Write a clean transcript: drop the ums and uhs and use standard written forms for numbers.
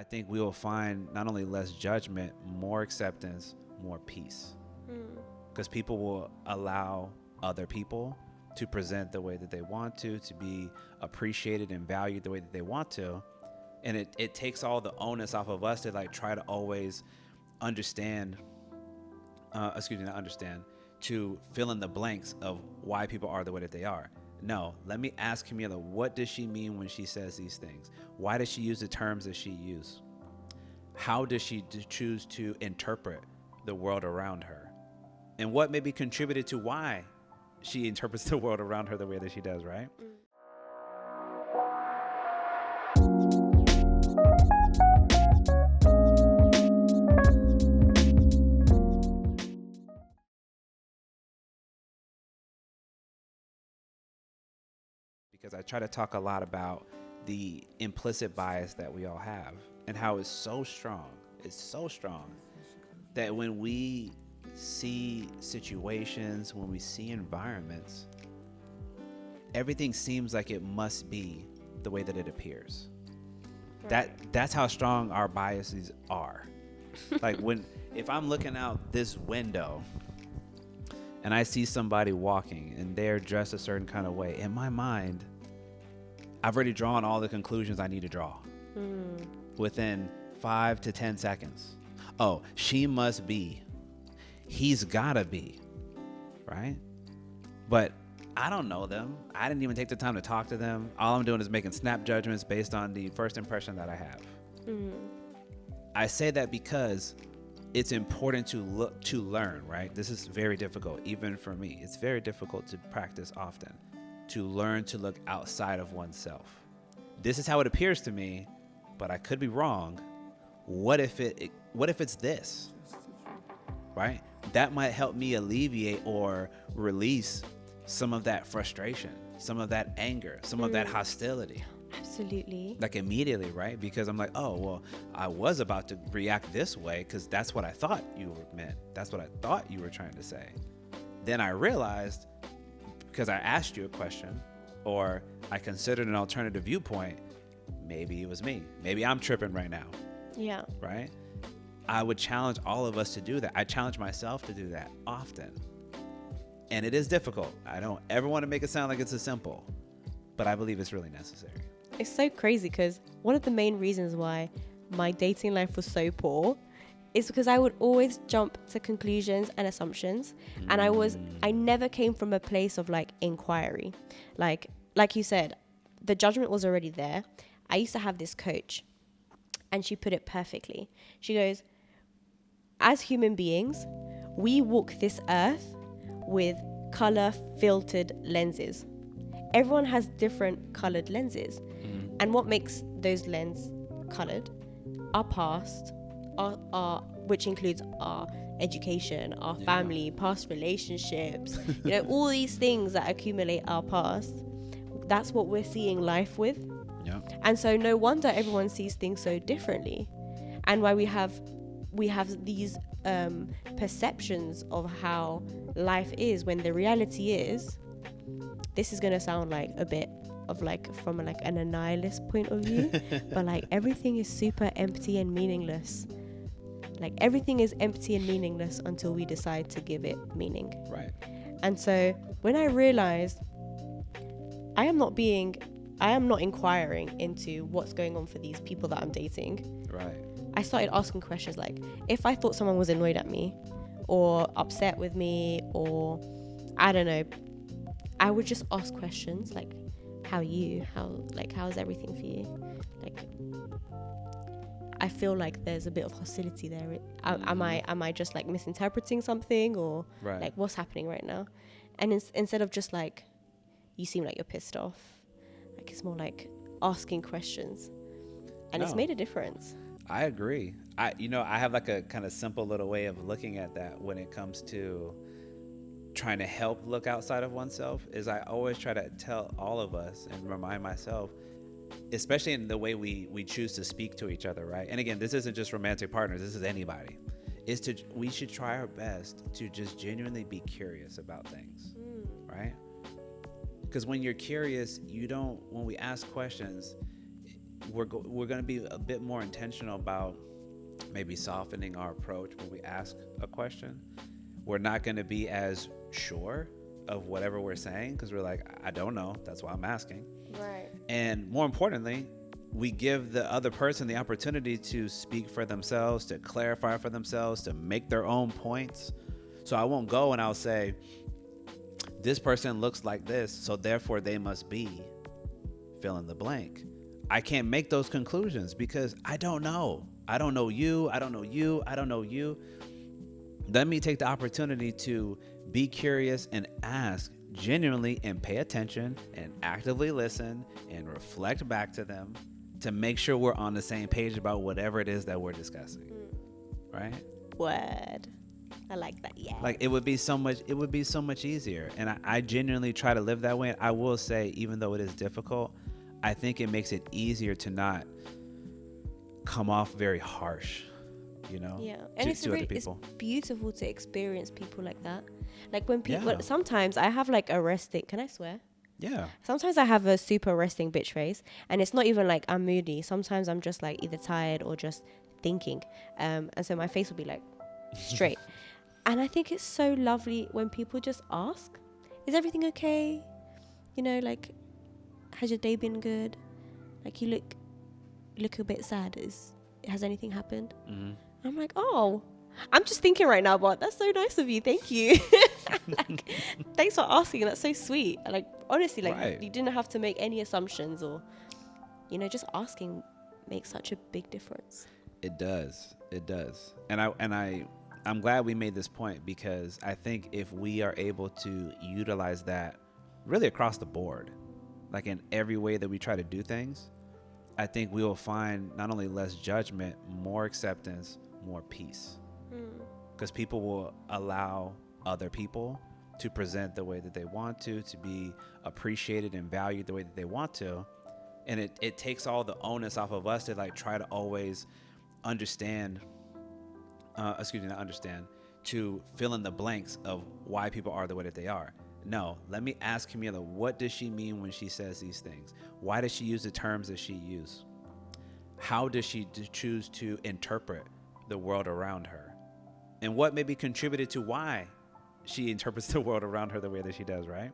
I think we will find not only less judgment, more acceptance, more peace. Because people will allow other people to present the way that they want to be appreciated and valued the way that they want to. And it takes all the onus off of us to like try to always understand, not understand, to fill in the blanks of why people are the way that they are. No, let me ask Camila, what does she mean when she says these things? Why does she use the terms that she uses? How does she choose to interpret the world around her? And what maybe contributed to why she interprets the world around her the way that she does, right? Because I try to talk a lot about the implicit bias that we all have and how it's so strong. It's so strong that when we see situations, when we see environments, everything seems like it must be the way that it appears. Right. That's how strong our biases are. Like if I'm looking out this window and I see somebody walking and they're dressed a certain kind of way, in my mind, I've already drawn all the conclusions I need to draw within 5 to 10 seconds. Oh, she must be. He's gotta be. Right? But I don't know them. I didn't even take the time to talk to them. All I'm doing is making snap judgments based on the first impression that I have. I say that because it's important to learn, right? This is very difficult, even for me. It's very difficult to practice often, to learn to look outside of oneself. This is how it appears to me, but I could be wrong. What if it's this, right? That might help me alleviate or release some of that frustration, some of that anger, some of that hostility. Absolutely. Like immediately, right? Because I'm like, oh, well, I was about to react this way because that's what I thought you meant. That's what I thought you were trying to say. Then I realized, because I asked you a question or I considered an alternative viewpoint, maybe it was me. Maybe I'm tripping right now. Yeah. Right? I would challenge all of us to do that. I challenge myself to do that often. And it is difficult. I don't ever want to make it sound like it's as simple, but I believe it's really necessary. It's so crazy because one of the main reasons why my dating life was so poor is because I would always jump to conclusions and assumptions. And I never came from a place of like inquiry. Like you said, the judgment was already there. I used to have this coach and she put it perfectly. She goes, as human beings, we walk this earth with color filtered lenses. Everyone has different colored lenses. And what makes those lenses colored? Our past, our which includes our education, our family, past relationships, all these things that accumulate our past. That's what we're seeing life with. Yeah. And so no wonder everyone sees things so differently. And why we have these perceptions of how life is, when the reality is, this is going to sound like a bit of like from like an nihilist point of view, but like everything is super empty and meaningless. Like everything is empty and meaningless until we decide to give it meaning. Right. And so when I realized I am not inquiring into what's going on for these people that I'm dating. Right. I started asking questions like, if I thought someone was annoyed at me or upset with me, or I don't know, I would just ask questions like, how's everything for you? Like, I feel like there's a bit of hostility there. Am I just like misinterpreting something, or like what's happening right now? And instead of just like, you seem like you're pissed off, like it's more like asking questions, and it's made a difference. I agree. I have like a kind of simple little way of looking at that when it comes to trying to help look outside of oneself. Is I always try to tell all of us and remind myself, especially in the way we choose to speak to each other, right? And again, this isn't just romantic partners, this is anybody. We should try our best to just genuinely be curious about things, right? Because when you're curious, when we ask questions, we're going to be a bit more intentional about maybe softening our approach when we ask a question. We're not going to be as sure of whatever we're saying because we're like, I don't know. That's why I'm asking. Right. And more importantly, we give the other person the opportunity to speak for themselves, to clarify for themselves, to make their own points. So I won't go and I'll say, this person looks like this, so therefore they must be fill in the blank. I can't make those conclusions because I don't know. I don't know you. I don't know you. I don't know you. Let me take the opportunity to be curious and ask genuinely and pay attention and actively listen and reflect back to them to make sure we're on the same page about whatever it is that we're discussing. Right? Word. I like that. Yeah. Like it would be so much easier. And I genuinely try to live that way. I will say, even though it is difficult, I think it makes it easier to not come off very harsh, you know? Yeah. And to other people. It's beautiful to experience people like that. Like when people, Yeah. sometimes I have like a resting, can I swear? Yeah. Sometimes I have a super resting bitch face, and it's not even like I'm moody. Sometimes I'm just like either tired or just thinking. And so my face will be like straight. And I think it's so lovely when people just ask, is everything okay? You know, like, has your day been good? Like, you look a bit sad. Has anything happened? Mm-hmm. I'm like, oh, I'm just thinking right now, but that's so nice of you. Thank you. Like, thanks for asking. That's so sweet. Like, honestly, like, Right. you didn't have to make any assumptions or, you know, just asking makes such a big difference. It does. It does. And I'm glad we made this point because I think if we are able to utilize that really across the board, like in every way that we try to do things, I think we will find not only less judgment, more acceptance, more peace. Because people will allow other people to present the way that they want to be appreciated and valued the way that they want to. And it takes all the onus off of us to like try to always understand, to fill in the blanks of why people are the way that they are. No, let me ask Camila, what does she mean when she says these things? Why does she use the terms that she uses? How does she choose to interpret the world around her? And what maybe contributed to why she interprets the world around her the way that she does, right?